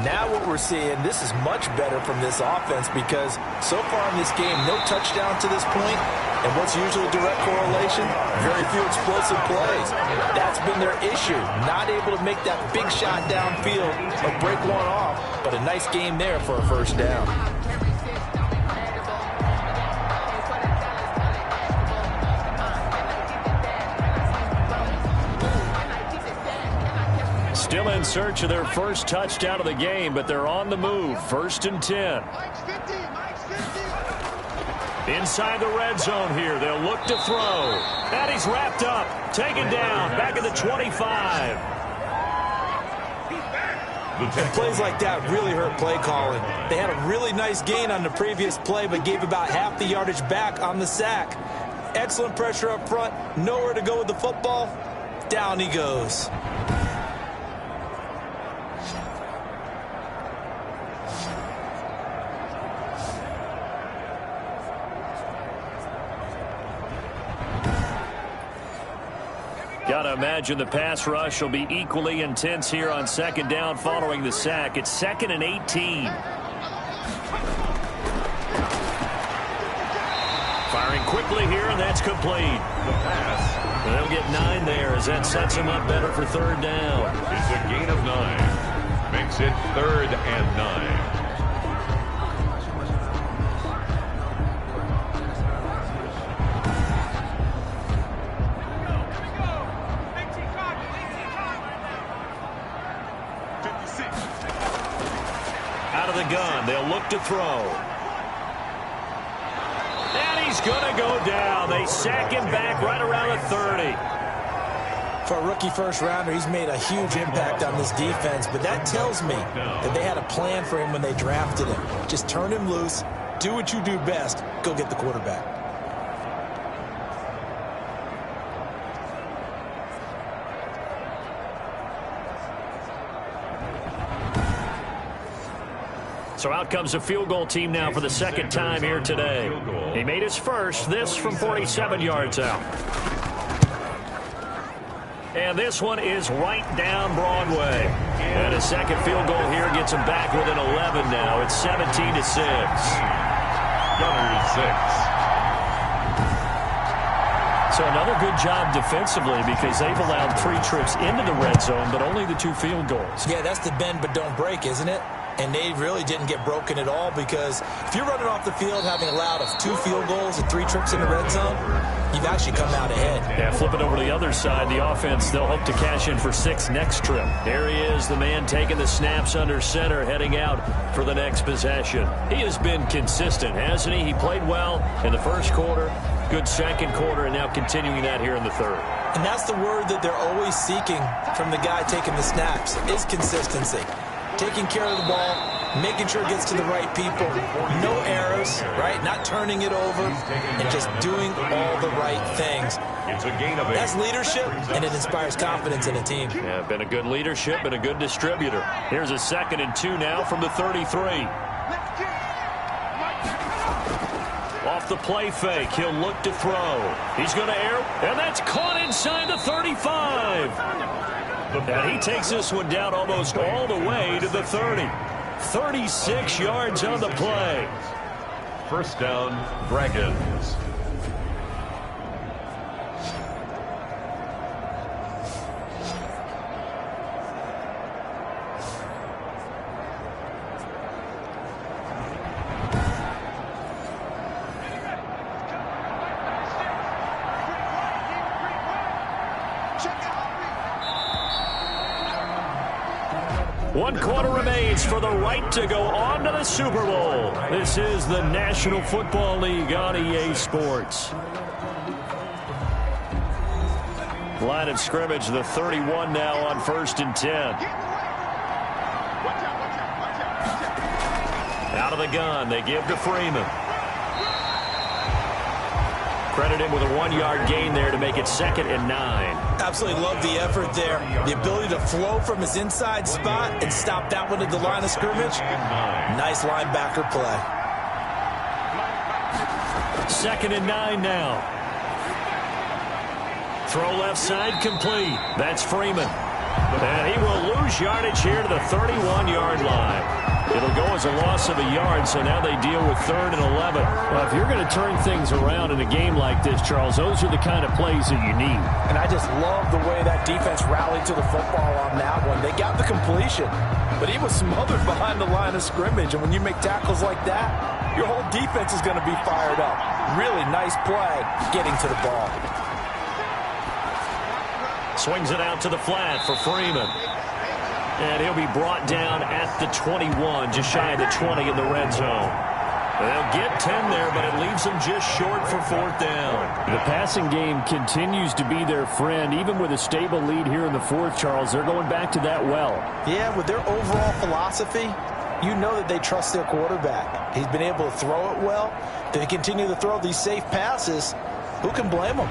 Now what we're seeing, this is much better from this offense because so far in this game, no touchdown to this point. And what's usually a direct correlation? Very few explosive plays. That's been their issue. Not able to make that big shot downfield or break one off, but a nice game there for a first down.
Still in search of their first touchdown of the game, but they're on the move. 1st and 10. Inside the red zone here. They'll look to throw. And he's wrapped up. Taken down. Back at the 25.
And plays like that really hurt play calling. They had a really nice gain on the previous play, but gave about half the yardage back on the sack. Excellent pressure up front. Nowhere to go with the football. Down he goes.
Got to imagine the pass rush will be equally intense here on 2nd down following the sack. It's 2nd and 18. Firing quickly here, and that's complete.
The pass.
And they'll get 9 there as that sets them up better for 3rd down.
It's a gain of 9. Makes it 3rd and 9.
Gun. They'll look to throw. And he's going to go down. They sack him back right around the 30.
For a rookie first-rounder, he's made a huge impact on this defense, but that tells me that they had a plan for him when they drafted him. Just turn him loose, do what you do best, go get the quarterback.
So out comes a field goal team now for the 2nd time here today. He made his first, this from 47 yards out. And this one is right down Broadway. And a second field goal here gets him back within 11 now. It's 17-6.
Gunners 6.
So another good job defensively because they've allowed 3 trips into the red zone, but only the 2 field goals.
Yeah, that's the bend but don't break, isn't it? And they really didn't get broken at all because if you're running off the field having allowed 2 field goals and 3 trips in the red zone, you've actually come out ahead.
Yeah, flip it over to the other side. The offense, they'll hope to cash in for 6 next trip. There he is, the man taking the snaps under center, heading out for the next possession. He has been consistent, hasn't he? He played well in the first quarter, good second quarter, and now continuing that here in the third.
And that's the word that they're always seeking from the guy taking the snaps, is consistency. Taking care of the ball, making sure it gets to the right people, no errors, right? Not turning it over, and just doing all the right things.
It's a gain of 8.
That's leadership, and it inspires confidence in a team.
Yeah, been a good leadership and a good distributor. Here's a 2nd and 2 now from the 33. Off the play fake, he'll look to throw. He's going to air, and that's caught inside the 35. And he takes this one down almost all the way to the 30. 36 yards on the play.
First down, Dragons.
One quarter remains for the right to go on to the Super Bowl. This is the National Football League on EA Sports. Line of scrimmage, the 31 now on 1st and 10. Out of the gun, they give to Freeman. Credit him with a 1-yard gain there to make it 2nd and 9.
Absolutely love the effort there. The ability to flow from his inside spot and stop that one at the line of scrimmage. Nice linebacker play.
2nd and 9 now. Throw left side complete. That's Freeman. And he will lose yardage here to the 31-yard line. It'll go as a loss of a yard, so now they deal with 3rd and 11.
Well, if you're going to turn things around in a game like this, Charles, those are the kind of plays that you need.
And I just love the way that defense rallied to the football on that one. They got the completion, but he was smothered behind the line of scrimmage. And when you make tackles like that, your whole defense is going to be fired up. Really nice play getting to the ball.
Swings it out to the flat for Freeman. And he'll be brought down at the 21, just shy of the 20 in the red zone. They'll get 10 there, but it leaves them just short for 4th down.
The passing game continues to be their friend. Even with a stable lead here in the 4th, Charles, they're going back to that well.
Yeah, with their overall philosophy, you know that they trust their quarterback. He's been able to throw it well. They continue to throw these safe passes. Who can blame them?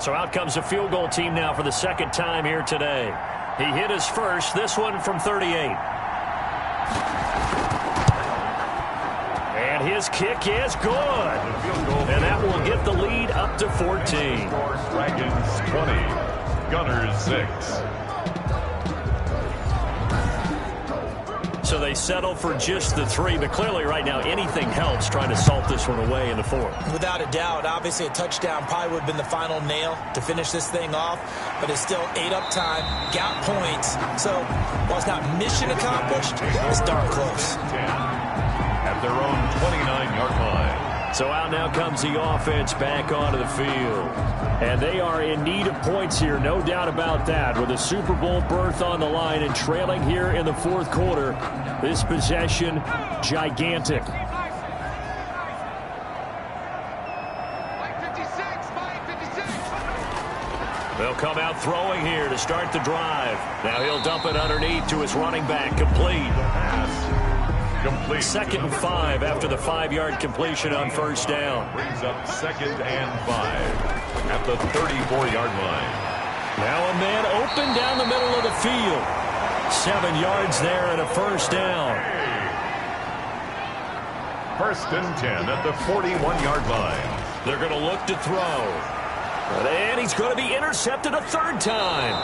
So out comes a field goal team now for the 2nd time here today. He hit his first, this one from 38. And his kick is good. And that will get the lead up to 14.
Dragons 20, Gunners 6.
So they settle for just the 3, but clearly right now anything helps trying to salt this one away in the 4th.
Without a doubt, obviously a touchdown probably would have been the final nail to finish this thing off, but it's still 8 up time, got points. So while it's not mission accomplished, it's darn close.
At their own 29-yard line.
So out now comes the offense back onto the field.
And they are in need of points here, no doubt about that. With a Super Bowl berth on the line and trailing here in the 4th quarter, this possession gigantic.
They'll come out throwing here to start the drive. Now he'll dump it underneath to his running back, complete.
Complete.
2nd and 5 after the 5-yard completion on 1st down.
Brings up 2nd and 5 at the 34-yard line.
Now a man open down the middle of the field. 7 yards there and a 1st down.
1st and 10 at the 41-yard line.
They're going to look to throw. And he's going to be intercepted a 3rd time.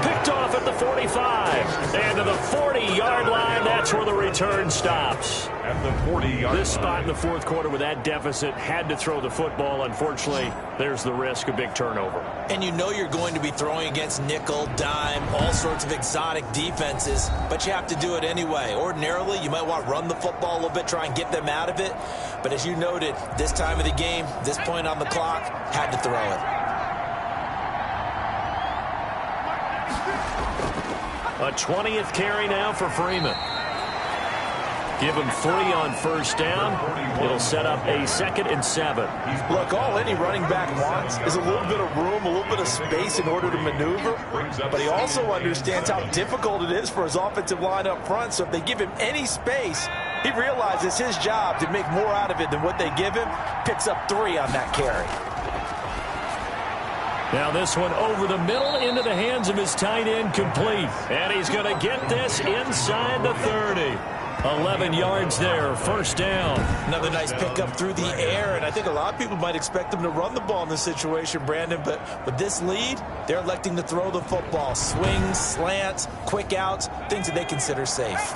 Picked off at the 45. And to the 40-yard line, that's where the return stops.
At the 40-yard line.
This spot in the 4th quarter with that deficit, had to throw the football. Unfortunately, there's the risk of big turnover.
And you know you're going to be throwing against nickel, dime, all sorts of exotic defenses, but you have to do it anyway. Ordinarily, you might want to run the football a little bit, try and get them out of it. But as you noted, this time of the game, this point on the clock, had to throw it.
A 20th carry now for Freeman.
Give him 3 on first down. It'll set up a 2nd and 7.
Look, all any running back wants is a little bit of room, a little bit of space in order to maneuver. But he also understands how difficult it is for his offensive line up front. So if they give him any space, he realizes his job to make more out of it than what they give him. Picks up 3 on that carry.
Now this one over the middle into the hands of his tight end, complete. And he's going to get this inside the 30. 11 yards there, first down.
Another nice pickup through the air, and I think a lot of people might expect him to run the ball in this situation, Brandon, but with this lead, they're electing to throw the football. Swings, slants, quick outs, things that they consider safe.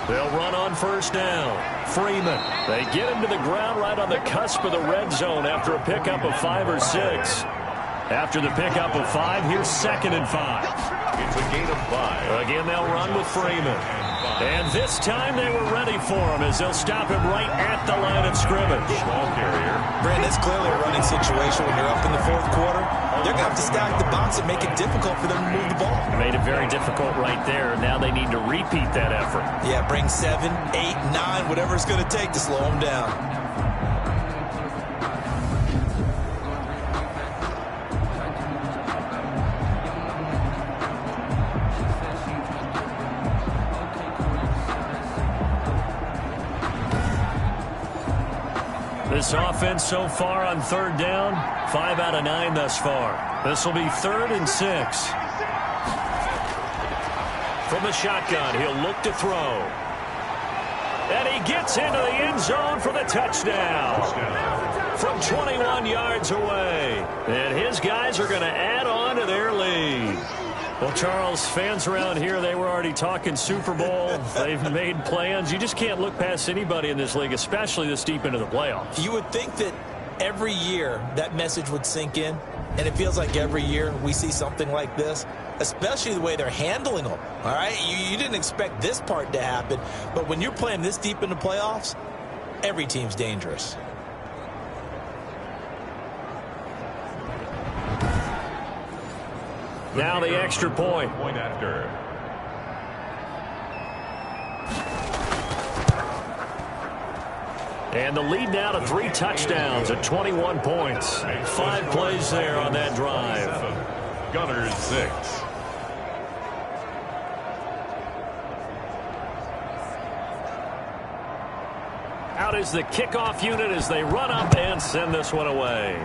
They'll run on first down. Freeman. They get him to the ground right on the cusp of the red zone after a pickup of 5 or 6. After the pickup of 5, here's 2nd and 5.
It's a gain of 5.
Again, they'll run with Freeman. And this time they were ready for him as they'll stop him right at the line of scrimmage.
Ball carrier.
Brandon, it's clearly a running situation when you're up in the 4th quarter. They're going to have to stack the box and make it difficult for them to move the ball.
Made it very difficult right there. Now they need to repeat that effort.
Yeah, bring 7, 8, 9, whatever it's going to take to slow them down.
This offense so far on 3rd down, 5 out of 9 thus far. This will be 3rd and 6. From the shotgun, he'll look to throw. And he gets into the end zone for the touchdown. From 21 yards away. And his guys are going to add on to their lead. Well, Charles, fans around here, they were already talking Super Bowl. They've made plans. You just can't look past anybody in this league, especially this deep into the playoffs.
You would think that every year that message would sink in, and it feels like every year we see something like this, especially the way they're handling them. All right, you didn't expect this part to happen, but when you're playing this deep in the playoffs, every team's dangerous.
Now the extra point.
Point after.
And the lead now to 3 touchdowns at 21 points. 5 plays there on that drive.
Gunners 6.
Out is the kickoff unit as they run up and send this one away.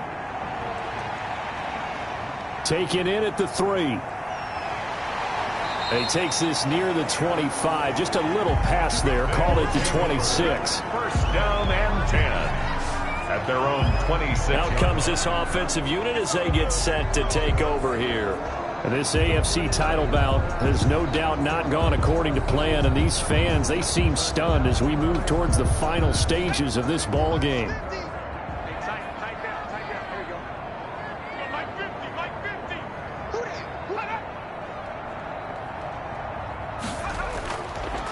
Taken in at the 3. And he takes this near the 25. Just a little pass there. Called it the 26.
First down and 10. At their own 26.
Out comes this offensive unit as they get set to take over here. And this AFC title bout has no doubt not gone according to plan. And these fans, they seem stunned as we move towards the final stages of this ball game.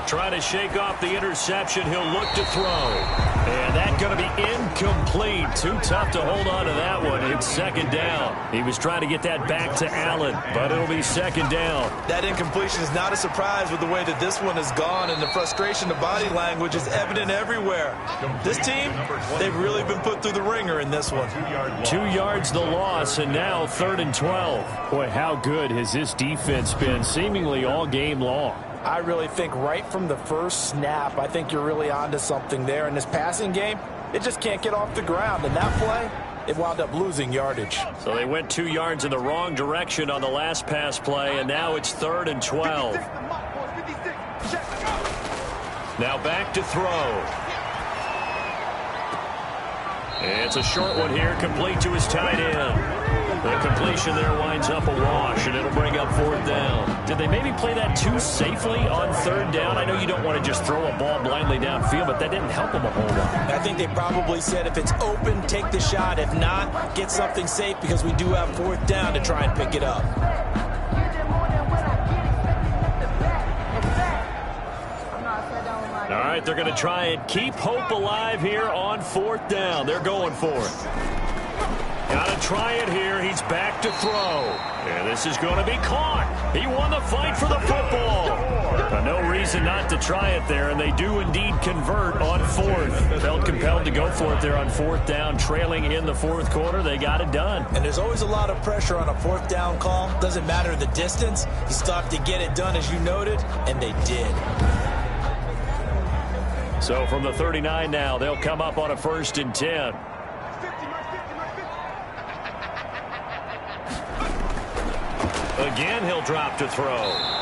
Trying to shake off the interception. He'll look to throw. And that's going to be incomplete. Too tough to hold on to that one. It's 2nd down. He was trying to get that back to Allen, but it'll be 2nd down.
That incompletion is not a surprise with the way that this one has gone, and the frustration, the body language is evident everywhere. This team, they've really been put through the ringer in this one.
2 yards the loss, and now 3rd and 12. Boy, how good has this defense been seemingly all game long?
I really think right from the first snap, I think you're really onto something there. In this passing game, it just can't get off the ground. And that play, it wound up losing yardage.
So they went 2 yards in the wrong direction on the last pass play, and now it's 3rd and 12. Now back to throw. It's a short one here, complete to his tight end. The completion there winds up a wash, and it'll bring up 4th down. Did they maybe play that too safely on 3rd down? I know you don't want to just throw a ball blindly downfield, but that didn't help them a whole lot.
I think they probably said if it's open, take the shot. If not, get something safe because we do have 4th down to try and pick it up.
All right, they're going to try and keep hope alive here on 4th down. They're going for it. Got to try it here. He's back to throw. And this is going to be caught. He won the fight for the football. No reason not to try it there, and they do indeed convert on fourth. Felt compelled to go for it there on fourth down, trailing in the fourth quarter. They got it done.
And there's always a lot of pressure on a fourth down call. Doesn't matter the distance. You still have to get it done, as you noted, and they did.
So from the 39 now, they'll come up on a 1st and 10. Again, he'll drop to throw.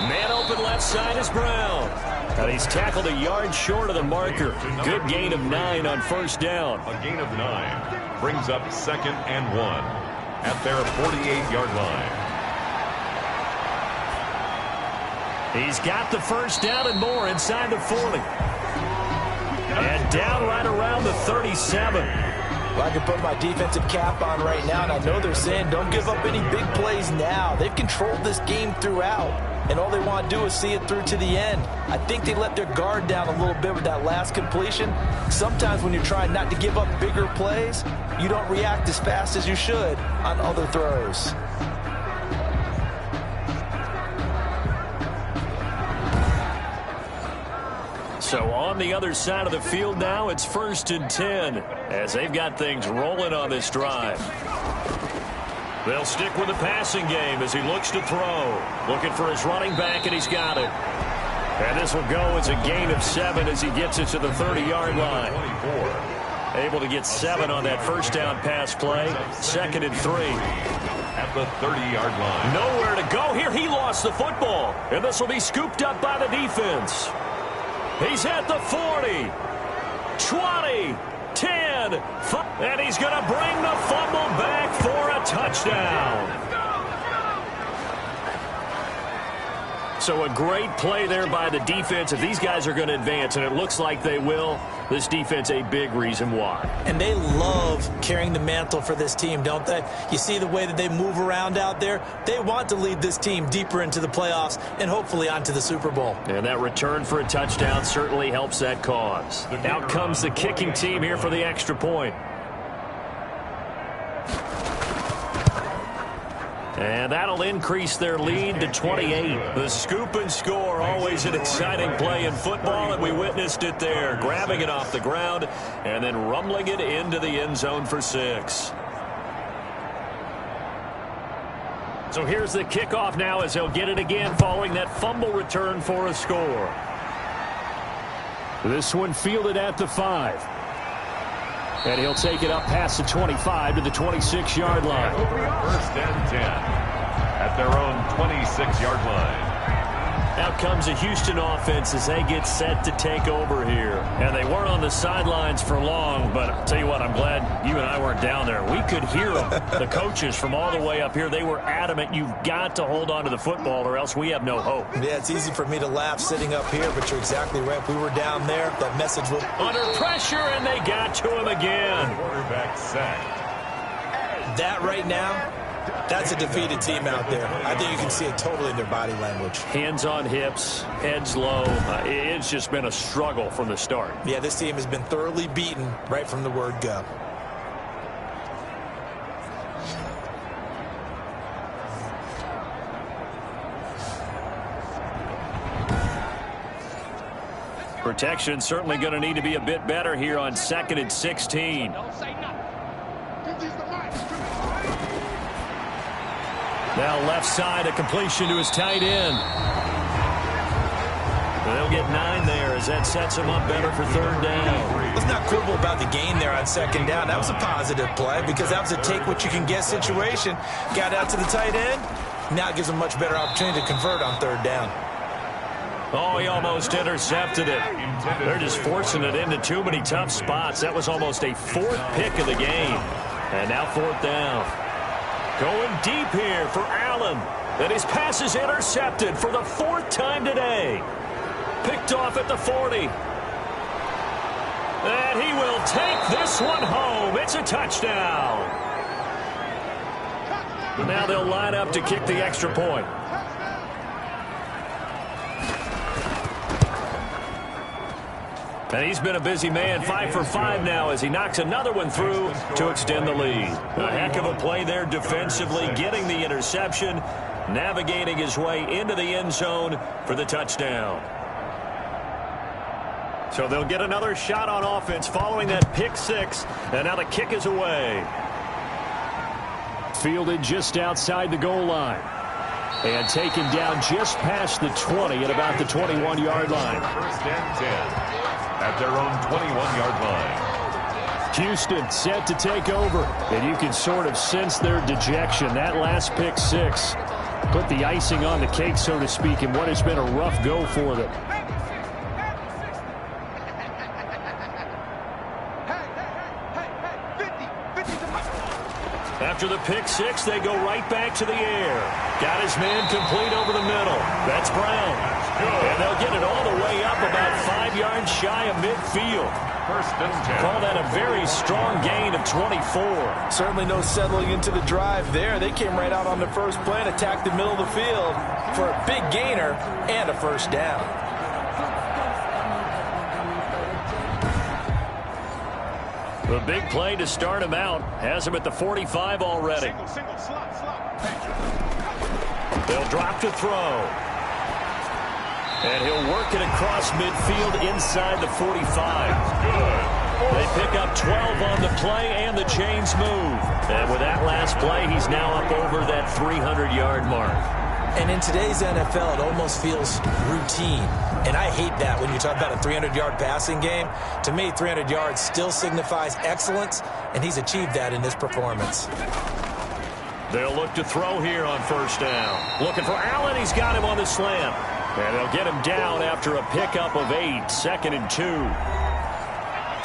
Man open left side is Brown. And he's tackled a yard short of the marker. Good gain of 9 on 1st down.
A gain of 9 brings up 2nd and 1 at their 48-yard line.
He's got the 1st down and more inside the 40. And down right around the 37.
Well, I can put my defensive cap on right now, and I know they're saying don't give up any big plays now. They've controlled this game throughout, and all they want to do is see it through to the end. I think they let their guard down a little bit with that last completion. Sometimes when you're trying not to give up bigger plays, you don't react as fast as you should on other throws.
So on the other side of the field now, it's 1st and 10 as they've got things rolling on this drive. They'll stick with the passing game as he looks to throw. Looking for his running back, and he's got it. And this will go as a gain of 7 as he gets it to the 30-yard line. Able to get 7 on that 1st down pass play. 2nd and 3.
At the 30-yard line.
Nowhere to go here. He lost the football. And this will be scooped up by the defense. He's at the 40, 20, 10, and he's going to bring the fumble back for a touchdown. So a great play there by the defense. If these guys are going to advance, and it looks like they will, this defense a big reason why.
And they love carrying the mantle for this team, don't they? You see the way that they move around out there? They want to lead this team deeper into the playoffs and hopefully onto the Super Bowl.
And that return for a touchdown certainly helps that cause. Out comes the kicking team here for the extra point. And that'll increase their lead to 28. The scoop and score, always an exciting play in football, and we witnessed it there. Grabbing it off the ground and then rumbling it into the end zone for 6. So here's the kickoff now as he'll get it again following that fumble return for a score. This one fielded at the 5. And he'll take it up past the 25 to the 26-yard line.
1st and 10 at their own 26-yard line.
Out comes the Houston offense as they get set to take over here. And they weren't on the sidelines for long, but I'll tell you what, I'm glad you and I weren't down there. We could hear them. The coaches from all the way up here, they were adamant, you've got to hold on to the football or else we have no hope.
Yeah, it's easy for me to laugh sitting up here, but you're exactly right. If we were down there, that message would...
Under pressure, and they got to him again.
Quarterback sacked.
That right now, that's a defeated team out there. I think you can see it totally in their body language.
Hands on hips, heads low. It's just been a struggle from the start.
Yeah, this team has been thoroughly beaten right from the word go.
Protection certainly going to need to be a bit better here on 2nd and 16. Now left side, a completion to his tight end. They'll get 9 there as that sets him up better for 3rd down.
Let's not quibble about the gain there on 2nd down. That was a positive play because that was a take-what-you-can-get situation. Got out to the tight end. Now it gives him a much better opportunity to convert on 3rd down.
Oh, he almost intercepted it. They're just forcing it into too many tough spots. That was almost a 4th pick of the game. And now 4th down. Going deep here for Allen. And his pass is intercepted for the 4th time today. Picked off at the 40. And he will take this one home. It's a touchdown. And now they'll line up to kick the extra point. And he's been a busy man, 5 for 5 now as he knocks another one through to extend the lead. A heck of a play there defensively, getting the interception, navigating his way into the end zone for the touchdown. So they'll get another shot on offense following that pick six, and now the kick is away. Fielded just outside the goal line. And taken down just past the 20 at about the 21-yard line.
First and 10 at their own 21-yard line.
Houston set to take over. And you can sort of sense their dejection. That last pick six put the icing on the cake, so to speak, in what has been a rough go for them. After the pick six, they go right back to the air. Got his man complete over the middle. That's Brown. And they'll get it all the way up about 5 yards shy of midfield.
First and 10.
Call that a very strong gain of 24.
Certainly no settling into the drive there. They came right out on the first play and attacked the middle of the field for a big gainer and a first down.
The big play to start him out has him at the 45 already. They'll drop to throw. And he'll work it across midfield inside the 45. They pick up 12 on the play, and the chains move. And with that last play, he's now up over that 300-yard mark.
And in today's NFL, it almost feels routine. And I hate that when you talk about a 300-yard passing game. To me, 300 yards still signifies excellence, and he's achieved that in this performance.
They'll look to throw here on first down. Looking for Allen. He's got him on the slant. And they'll get him down after a pickup of 8, 2nd and 2.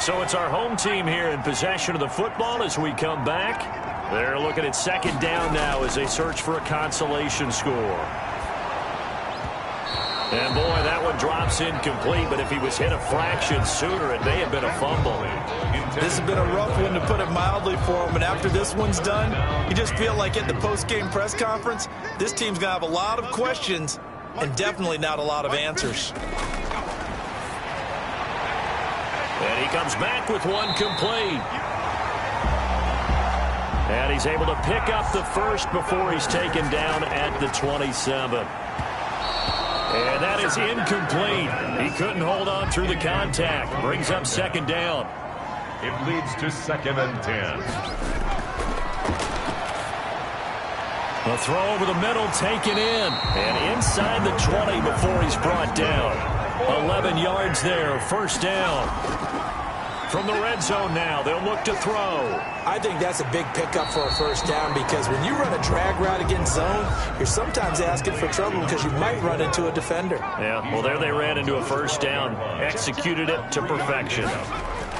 So it's our home team here in possession of the football as we come back. They're looking at 2nd down now as they search for a consolation score. And boy, that one drops incomplete, but if he was hit a fraction sooner, it may have been a fumble.
This has been a rough one, to put it mildly, for him. And after this one's done, you just feel like at the post-game press conference, this team's going to have a lot of questions and definitely not a lot of answers.
And he comes back with one complete. And he's able to pick up the first before he's taken down at the 27. And that is incomplete. He couldn't hold on through the contact. Brings up 2nd down.
It leads to 2nd and 10.
A throw over the middle taken in. And inside the 20 before he's brought down. 11 yards there, first down. From the red zone now, they'll look to throw.
I think that's a big pickup for a first down, because when you run a drag route against zone, you're sometimes asking for trouble because you might run into a defender.
Yeah, well, there they ran into a first down. Executed it to perfection.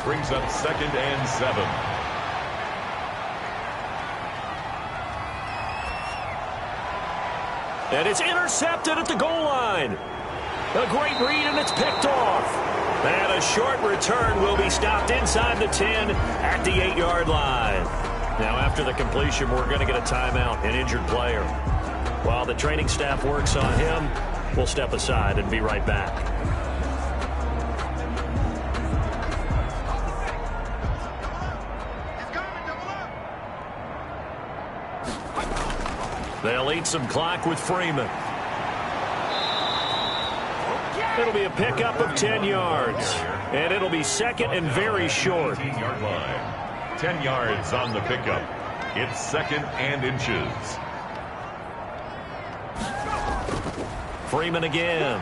Brings up 2nd and 7.
And it's intercepted at the goal line. A great read, and it's picked off. And a short return will be stopped inside the 10 at the 8-yard line. Now, after the completion, we're going to get a timeout, an injured player. While the training staff works on him, we'll step aside and be right back. They'll eat some clock with Freeman. It'll be a pickup of 10 yards. And it'll be 2nd and very short.
10-yard line. 10 yards on the pickup. It's 2nd and inches.
Freeman again.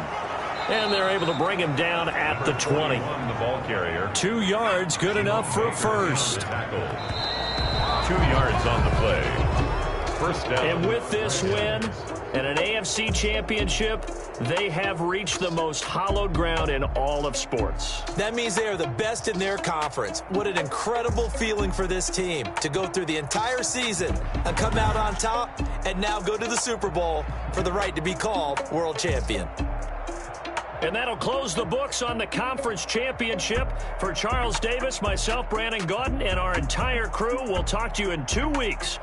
And they're able to bring him down at the 20.
The ball carrier.
2 yards, good enough for a first.
2 yards on the play. First down.
And with this win and an AFC championship, they have reached the most hallowed ground in all of sports.
That means they are the best in their conference. What an incredible feeling for this team to go through the entire season and come out on top and now go to the Super Bowl for the right to be called world champion.
And that'll close the books on the conference championship. For Charles Davis, myself, Brandon Gaudin, and our entire crew, we'll talk to you in 2 weeks